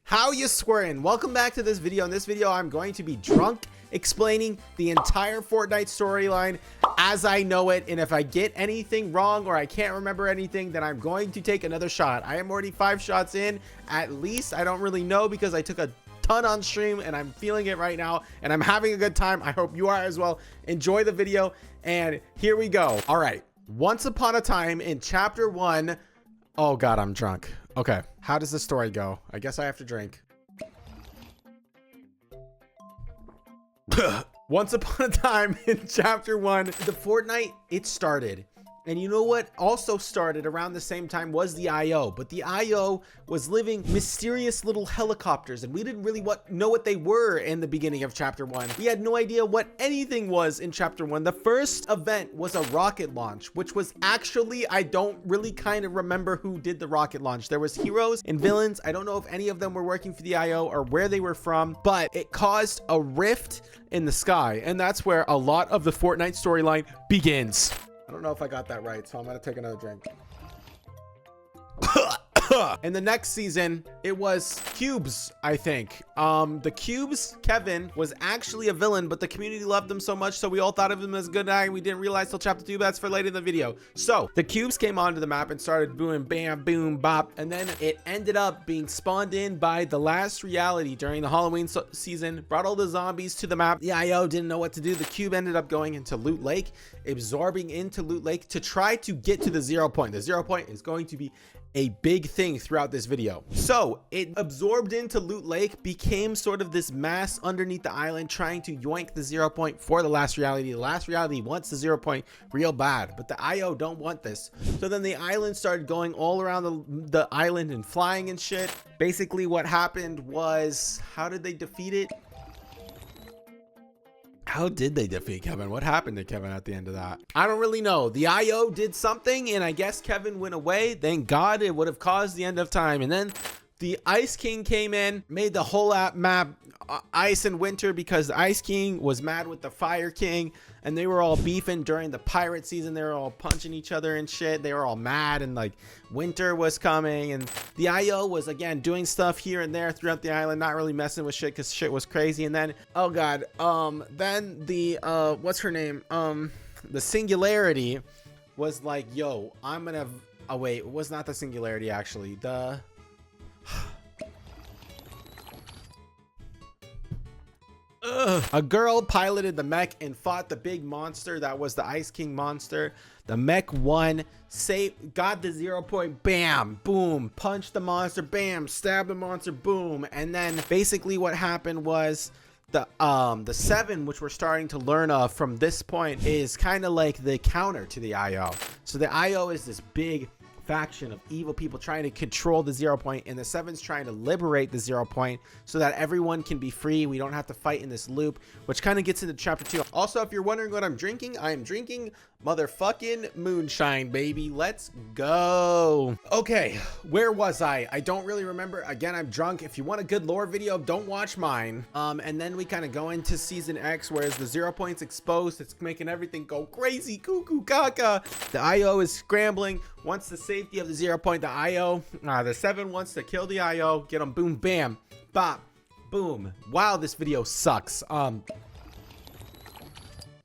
How you squaring? Welcome back to this video. In this video, I'm going to be drunk explaining the entire Fortnite storyline as I know it. And if I get anything wrong or I can't remember anything, then I'm going to take another shot. I am already 5 shots in at least. I don't really know because I took a ton on stream and I'm feeling it right now and I'm having a good time. I hope you are as well. Enjoy the video and here we go. All right. Once upon a time in chapter 1. Oh God, I'm drunk. Okay, how does the story go? I guess I have to drink. Once upon a time in chapter 1, the Fortnite, it started. And you know what also started around the same time was the IO. But the IO was living mysterious little helicopters. And we didn't really know what they were in the beginning of chapter 1. We had no idea what anything was in chapter 1. The first event was a rocket launch, which was actually, I don't really kind of remember who did the rocket launch. There was heroes and villains. I don't know if any of them were working for the IO or where they were from, but it caused a rift in the sky. And that's where a lot of the Fortnite storyline begins. I don't know if I got that right, so I'm gonna take another drink. In the next season, it was Cubes, I think. The Cubes, Kevin, was actually a villain, but the community loved him so much, so we all thought of him as a good guy, and we didn't realize till chapter 2. That's for later in the video. So, the Cubes came onto the map and started boom, bam, boom, bop, and then it ended up being spawned in by the last reality during the Halloween season, brought all the zombies to the map. The IO didn't know what to do. The Cube ended up going into Loot Lake, absorbing into Loot Lake to try to get to the 0 point. The 0 point is going to be a big thing throughout this video. So it absorbed into Loot Lake, became sort of this mass underneath the island trying to yoink the 0 point for the last reality. The last reality wants the 0 point real bad, but the IO don't want this. So then the island started going all around the island and flying and shit. Basically what happened was, how did they defeat it? How did they defeat Kevin? What happened to Kevin at the end of that? I don't really know. The IO did something and I guess Kevin went away. Thank God, it would have caused the end of time. And then the Ice King came in, made the whole map ice and winter because the Ice King was mad with the Fire King and they were all beefing during the pirate season. They were all punching each other and shit. They were all mad and like winter was coming and the IO was again doing stuff here and there throughout the island, not really messing with shit because shit was crazy. And then, oh God, then the, what's her name? The Singularity was like, yo, I'm gonna, oh wait, it was not the Singularity actually. The, a girl piloted the mech and fought the big monster that was the Ice King monster. The mech won, got the 0 point, bam, boom, punched the monster, bam, stabbed the monster, boom. And then basically what happened was the 7, which we're starting to learn of from this point, is kind of like the counter to the IO. So the IO is this big faction of evil people trying to control the 0 point, and the 7's trying to liberate the 0 point so that everyone can be free. We don't have to fight in this loop, which kind of gets into chapter 2. Also, if you're wondering what I'm drinking, I am drinking motherfucking moonshine, baby. Let's go. Okay, where was I don't really remember. Again, I'm drunk. If you want a good lore video, don't watch mine. And then we kind of go into season X, whereas the 0 point's exposed. It's making everything go crazy, cuckoo caca. The IO is scrambling, wants the safety of the 0 point. The IO, the 7 wants to kill the IO, get him, boom, bam, bop, boom. Wow, this video sucks.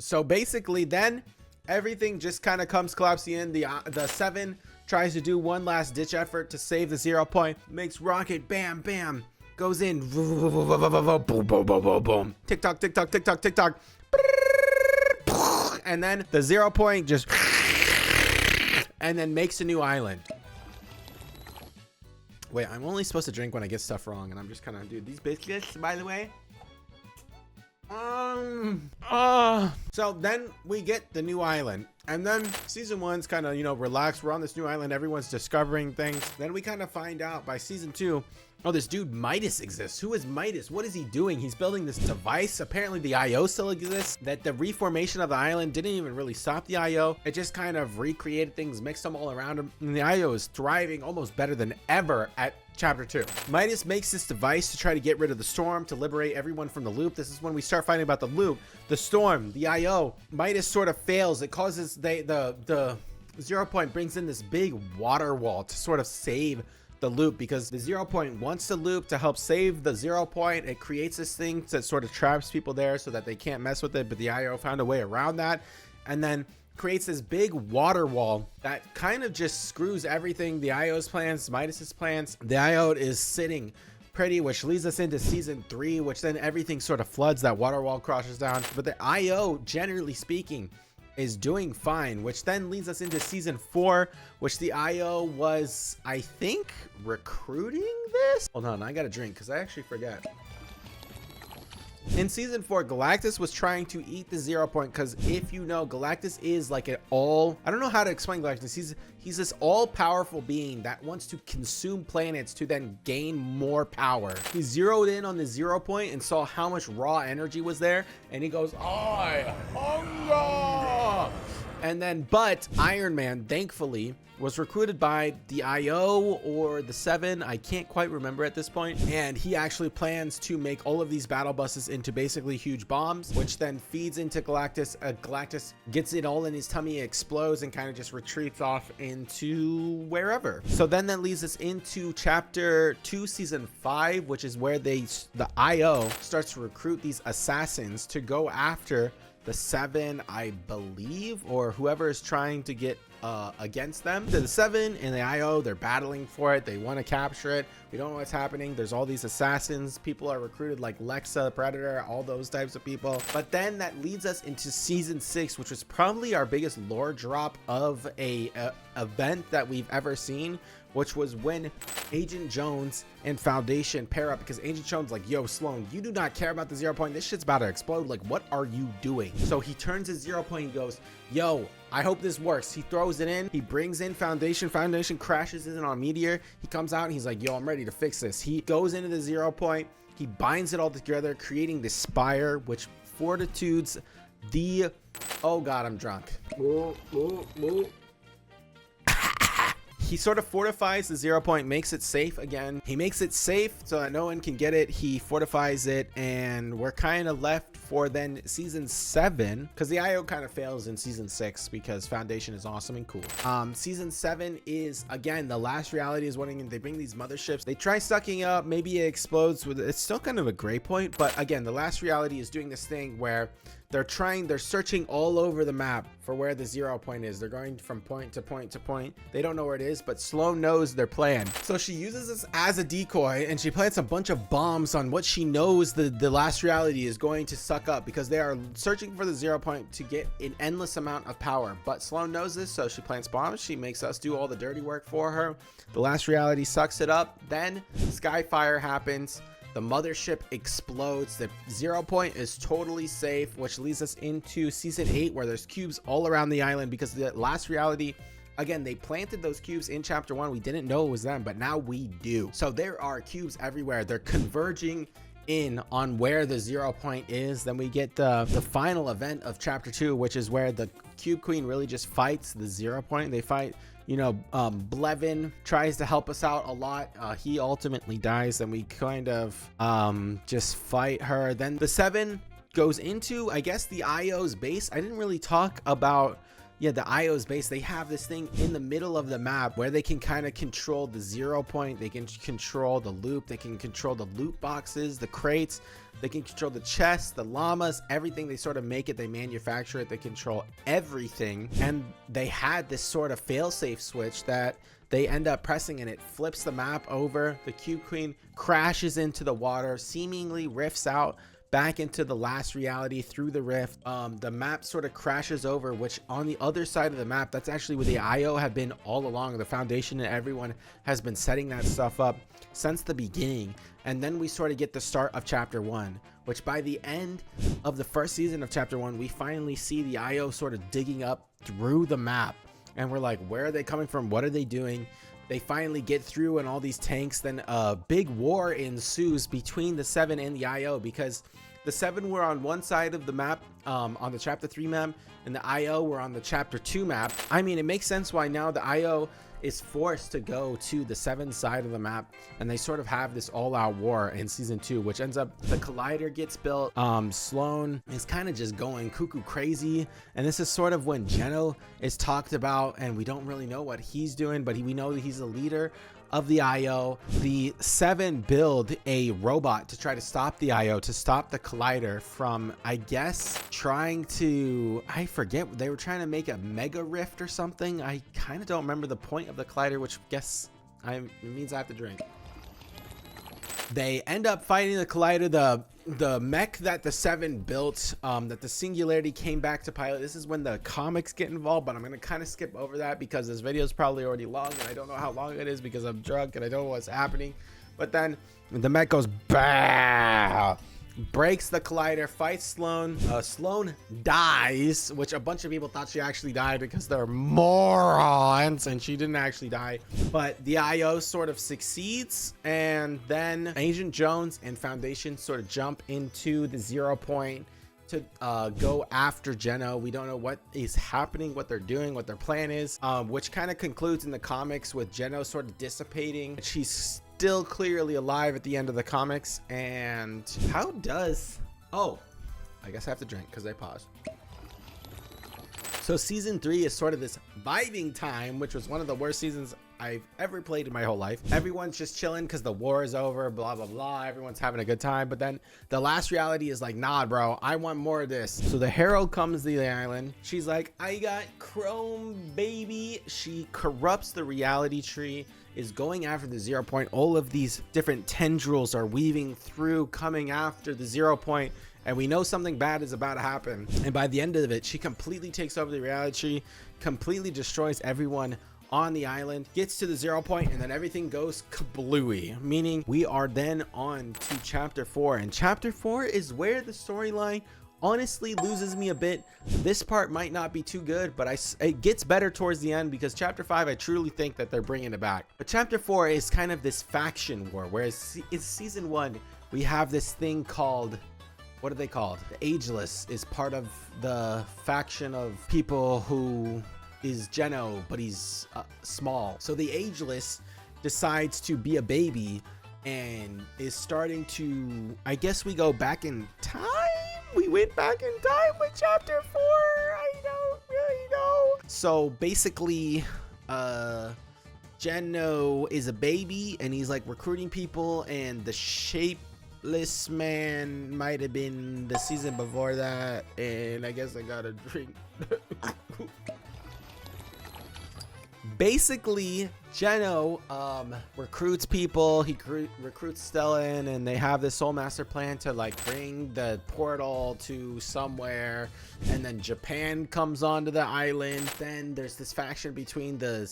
So basically then everything just kind of comes collapsing in. The 7 tries to do one last ditch effort to save the 0 point, makes rocket, bam, bam, goes in, boom, boom, boom, boom, boom, tick tock, tick tock, tick tock, tick tock, and then the 0 point just and then makes a new island. Wait, I'm only supposed to drink when I get stuff wrong, and I'm just kind of, dude, these biscuits, by the way. So then we get the new island, and then season 1's kind of, you know, relaxed. We're on this new island. Everyone's discovering things. Then we kind of find out by season 2, oh, this dude Midas exists. Who is Midas? What is he doing? He's building this device. Apparently the IO still exists. That the reformation of the island didn't even really stop the IO. It just kind of recreated things, mixed them all around him. And the IO is thriving almost better than ever at chapter 2. Midas makes this device to try to get rid of the storm, to liberate everyone from the loop. This is when we start fighting about the loop, the storm, the IO. Midas sort of fails. It causes the 0 point brings in this big water wall to sort of save the loop, because the 0 point wants to loop to help save the 0 point. It creates this thing that sort of traps people there so that they can't mess with it, but the IO found a way around that, and then creates this big water wall that kind of just screws everything. The IO's plans, Midas's plans. The IO is sitting pretty, which leads us into season 3, which then everything sort of floods. That water wall crashes down, but the IO, generally speaking, is doing fine, which then leads us into season 4, which the IO was, I think, recruiting this. Hold on, I got a drink because I actually forget. In season 4, Galactus was trying to eat the 0 point, because if you know, Galactus is like an all, I don't know how to explain Galactus. He's this all-powerful being that wants to consume planets to then gain more power. He zeroed in on the 0 point and saw how much raw energy was there, and he goes, "I hunger!" And then, but Iron Man, thankfully, was recruited by the IO or the 7. I can't quite remember at this point. And he actually plans to make all of these battle buses into basically huge bombs, which then feeds into Galactus. Galactus gets it all in his tummy, explodes, and kind of just retreats off into wherever. So then that leads us into chapter 2, season 5, which is where the IO starts to recruit these assassins to go after the 7, I believe, or whoever is trying to get against them. The 7 and the IO, they're battling for it. They want to capture it. We don't know what's happening. There's all these assassins. People are recruited like Lexa, the Predator, all those types of people. But then that leads us into season 6, which was probably our biggest lore drop of a event that we've ever seen, which was when Agent Jones and Foundation pair up, because Agent Jones like, "Yo, Sloan, you do not care about the 0 point. This shit's about to explode. Like, what are you doing?" So he turns his 0 point. He goes, "Yo, I hope this works." He throws it in. He brings in Foundation. Foundation crashes in on Meteor. He comes out and he's like, "Yo, I'm ready to fix this." He goes into the 0 point. He binds it all together, creating this spire, which fortitudes the, oh God, I'm drunk. He sort of fortifies the 0 point, makes it safe again. He makes it safe so that no one can get it. He fortifies it, and we're kind of left for then season 7, because the IO kind of fails in season 6 because Foundation is awesome and cool. Season 7 is, again, the last reality is wanting, they bring these motherships. They try sucking up, maybe it explodes with, it's still kind of a gray point, but again, the last reality is doing this thing where they're searching all over the map for where the 0 point is. They're going from point to point to point. They don't know where it is, but Sloan knows their plan. So she uses this as a decoy, and she plants a bunch of bombs on what she knows the last reality is going to suck up, because they are searching for the 0 point to get an endless amount of power. But Sloan knows this, so she plants bombs. She makes us do all the dirty work for her. The last reality sucks it up. Then Skyfire happens. The mothership explodes. The 0 point is totally safe, which leads us into season 8, where there's cubes all around the island, because the last reality, again, they planted those cubes in chapter 1. We didn't know it was them, but now we do. So there are cubes everywhere. They're converging in on where the 0 point is. Then we get the final event of chapter 2, which is where the Cube Queen really just fights the 0 point. They fight, you know, Blevin tries to help us out a lot. He ultimately dies, and we kind of just fight her. Then the 7 goes into, I guess, the IO's base. I didn't really talk about, yeah, the IO's base. They have this thing in the middle of the map where they can kind of control the 0 point. They can control the loop. They can control the loot boxes, the crates. They can control the chests, the llamas, everything. They sort of make it, they manufacture it, they control everything. And they had this sort of failsafe switch that they end up pressing, and it flips the map over. The Cube Queen crashes into the water, seemingly rifts out back into the last reality through the rift. The map sort of crashes over, which on the other side of the map, that's actually where the IO have been all along. The Foundation and everyone has been setting that stuff up since the beginning. And then we sort of get the start of chapter 1, which by the end of the first season of chapter 1, we finally see the IO sort of digging up through the map, and we're like, where are they coming from? What are they doing? They finally get through, and all these tanks. Then a big war ensues between the 7 and the IO, because the 7 were on one side of the map, on the chapter 3 map, and the IO were on the chapter 2 map. I mean, it makes sense why now the IO is forced to go to the 7 side of the map, and they sort of have this all-out war in season 2, which ends up, the collider gets built. Sloan is kind of just going cuckoo crazy, and this is sort of when Geno is talked about, and we don't really know what he's doing, but we know that he's a leader of the IO. The 7 build a robot to try to stop the IO, to stop the collider from, I guess, trying to, I forget, they were trying to make a mega rift or something. I kind of don't remember the point of the collider, which it means I have to drink. They end up fighting the collider. The mech that the 7 built, that the Singularity came back to pilot. This is when the comics get involved, but I'm gonna kind of skip over that because this video is probably already long and I don't know how long it is because I'm drunk and I don't know what's happening. But then the mech goes bah, breaks the collider, fights Sloan. Sloan dies, which a bunch of people thought she actually died because they're morons, and she didn't actually die. But the IO sort of succeeds, and then Agent Jones and Foundation sort of jump into the 0 point to go after Geno. We don't know what is happening, what they're doing, what their plan is, which kind of concludes in the comics with Geno sort of dissipating. She's still clearly alive at the end of the comics. And how does, oh, I guess I have to drink because I paused. So season 3 is sort of this vibing time, which was one of the worst seasons I've ever played in my whole life. Everyone's just chilling because the war is over, blah blah blah, everyone's having a good time. But then the last reality is like, nah bro, I want more of this. So the Herald comes to the island. She's like, I got Chrome baby. She corrupts the reality tree, is going after the 0 point. All of these different tendrils are weaving through, coming after the 0 point, and we know something bad is about to happen. And by the end of it, she completely takes over the reality tree, completely destroys everyone on the island, gets to the 0 point, and then everything goes kablooey, meaning we are then on to chapter 4. And chapter 4 is where the storyline honestly loses me a bit. This part might not be too good, but it gets better towards the end, because chapter 5, I truly think that they're bringing it back. But chapter 4 is kind of this faction war, whereas in season 1 we have this thing called, what are they called? The Ageless is part of the faction of people who is Geno, but he's small. So the Ageless decides to be a baby and is starting to, I guess we go back in time. We went back in time with chapter 4. I don't really know. So basically, Geno is a baby and he's like recruiting people, and the Shapeless Man might have been the season before that, and I guess I gotta drink. Basically, Geno recruits people. He recruits Stellan, and they have this whole master plan to like bring the portal to somewhere. And then Japan comes onto the island. Then there's this faction between the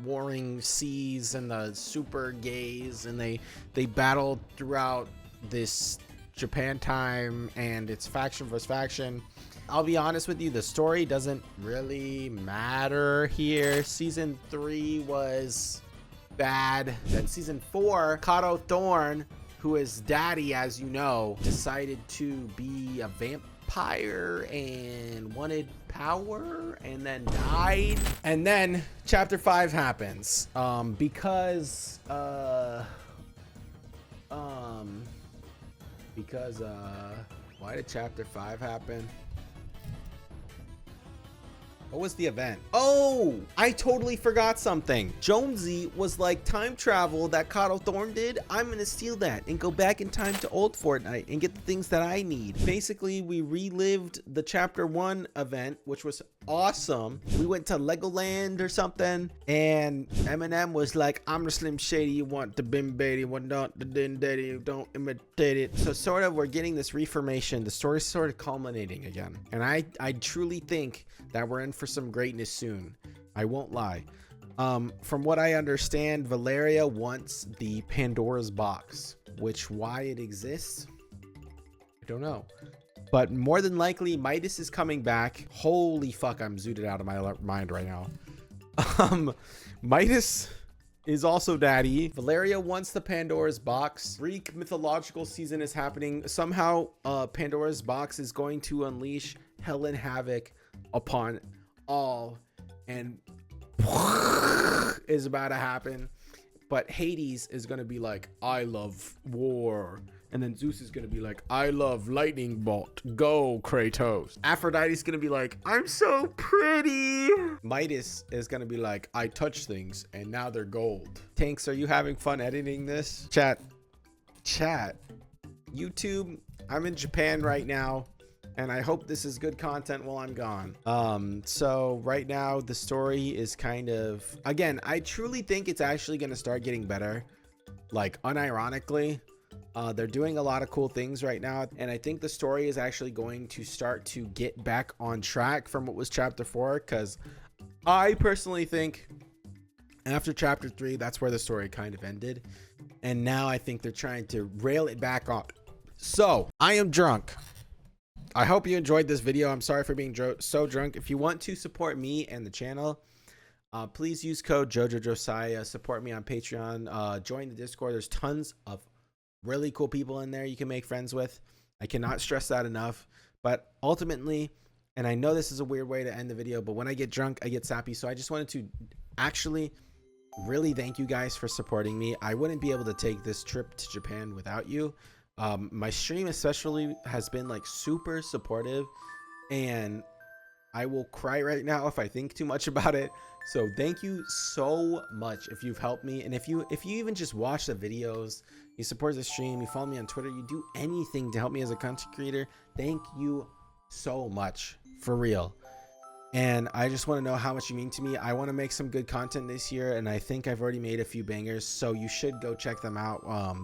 warring seas and the super gays, and they battle throughout this Japan time, and it's faction versus faction. I'll be honest with you, the story doesn't really matter here. Season 3 was bad. Then season 4, Kato Thorn, who is daddy, as you know, decided to be a vampire and wanted power, and then died. And then chapter 5 happens because why did chapter 5 happen? What was the event? Oh, I totally forgot something. Jonesy was like, time travel that Kato Thorn did, I'm gonna steal that and go back in time to old Fortnite and get the things that I need. Basically, we relived the chapter 1 event, which was awesome. We went to Legoland or something, and Eminem was like, I'm the Slim Shady, you want the Bim Baby, what not the Din Daddy, don't imitate it. So sort of we're getting this reformation. The story's sort of culminating again, and I truly think that we're in for some greatness soon. I won't lie. From what I understand, Valeria wants the Pandora's box, which why it exists, I don't know. But more than likely, Midas is coming back. Holy fuck, I'm zooted out of my mind right now. Midas is also daddy. Valeria wants the Pandora's box. Greek mythological season is happening. Somehow, Pandora's box is going to unleash hell and havoc upon all, and is about to happen. But Hades is going to be like, I love war, And then Zeus is gonna be like, I love lightning bolt, go Kratos. Aphrodite's gonna be like, I'm so pretty. Midas is gonna be like, I touch things and now they're gold. Tanks, are you having fun editing this? Chat, YouTube, I'm in Japan right now, and I hope this is good content while I'm gone. So right now the story is kind of, again, I truly think it's actually gonna start getting better, like unironically. They're doing a lot of cool things right now, and I think the story is actually going to start to get back on track from what was chapter 4, because I personally think after chapter 3, that's where the story kind of ended, and now I think they're trying to rail it back on. So I am drunk. I hope you enjoyed this video. I'm sorry for being so drunk. If you want to support me and the channel, please use code JoJoJosiah. Support me on Patreon. Join the Discord. There's tons of really cool people in there you can make friends with. I cannot stress that enough. But ultimately, and I know this is a weird way to end the video, but when I get drunk, I get sappy. So I just wanted to actually really thank you guys for supporting me. I wouldn't be able to take this trip to Japan without you. My stream especially has been like super supportive, and I will cry right now if I think too much about it. So thank you so much if you've helped me, and if you even just watch the videos, you support the stream, you follow me on Twitter, you do anything to help me as a content creator, thank you so much, for real. And I just want to know how much you mean to me. I want to make some good content this year, and I think I've already made a few bangers, so you should go check them out.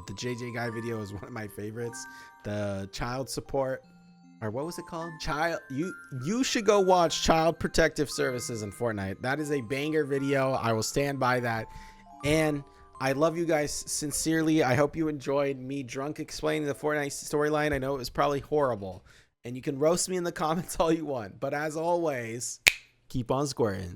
The JJ guy video is one of my favorites. The child support, or what was it called? You should go watch Child Protective Services in Fortnite. That is a banger video. I will stand by that. And I love you guys sincerely. I hope you enjoyed me drunk explaining the Fortnite storyline. I know it was probably horrible, and you can roast me in the comments all you want, but as always, keep on squaring.